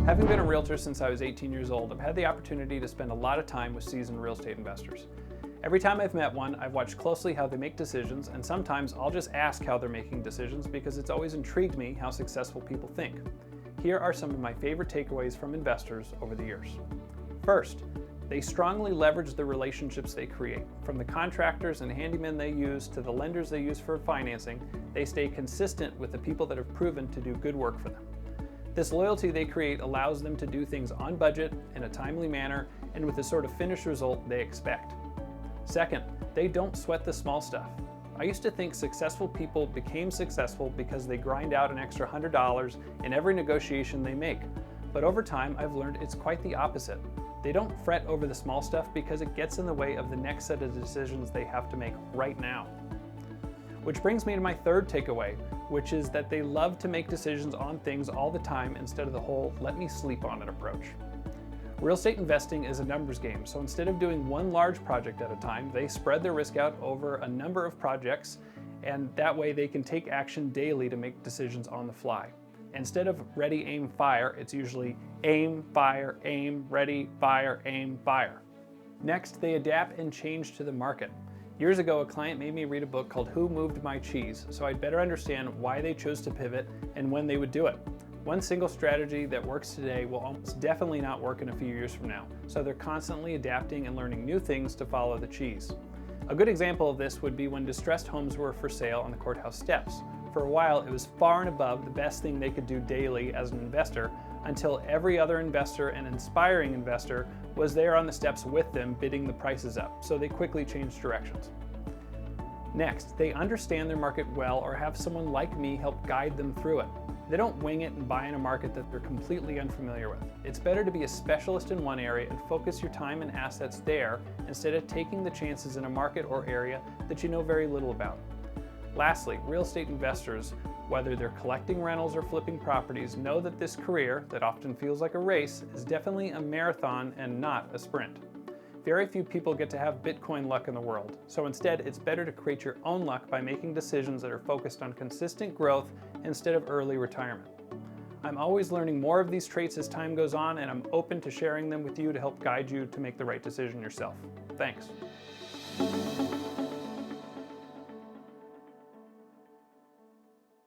Having been a realtor since I was 18 years old, I've had the opportunity to spend a lot of time with seasoned real estate investors. Every time I've met one, I've watched closely how they make decisions, and sometimes I'll just ask how they're making decisions because it's always intrigued me how successful people think. Here are some of my favorite takeaways from investors over the years. First, they strongly leverage the relationships they create. From the contractors and handymen they use to the lenders they use for financing, they stay consistent with the people that have proven to do good work for them. This loyalty they create allows them to do things on budget, in a timely manner, and with the sort of finished result they expect. Second, they don't sweat the small stuff. I used to think successful people became successful because they grind out an extra $100 in every negotiation they make. But over time, I've learned it's quite the opposite. They don't fret over the small stuff because it gets in the way of the next set of decisions they have to make right now. Which brings me to my third takeaway, which is that they love to make decisions on things all the time instead of the whole let me sleep on it approach. Real estate investing is a numbers game, so instead of doing one large project at a time, they spread their risk out over a number of projects, and that way they can take action daily to make decisions on the fly. Instead of ready, aim, fire, it's usually aim, ready, fire, aim, fire. Next, they adapt and change to the market. Years ago, a client made me read a book called Who Moved My Cheese, so I'd better understand why they chose to pivot and when they would do it. One single strategy that works today will almost definitely not work in a few years from now, so they're constantly adapting and learning new things to follow the cheese. A good example of this would be when distressed homes were for sale on the courthouse steps. For a while, it was far and above the best thing they could do daily as an investor, until every other investor and inspiring investor was there on the steps with them bidding the prices up, so they quickly changed directions. Next, they understand their market well or have someone like me help guide them through it. They don't wing it and buy in a market that they're completely unfamiliar with. It's better to be a specialist in one area and focus your time and assets there instead of taking the chances in a market or area that you know very little about. Lastly, real estate investors, whether they're collecting rentals or flipping properties, know that this career, that often feels like a race, is definitely a marathon and not a sprint. Very few people get to have Bitcoin luck in the world, so instead it's better to create your own luck by making decisions that are focused on consistent growth instead of early retirement. I'm always learning more of these traits as time goes on, and I'm open to sharing them with you to help guide you to make the right decision yourself. Thanks.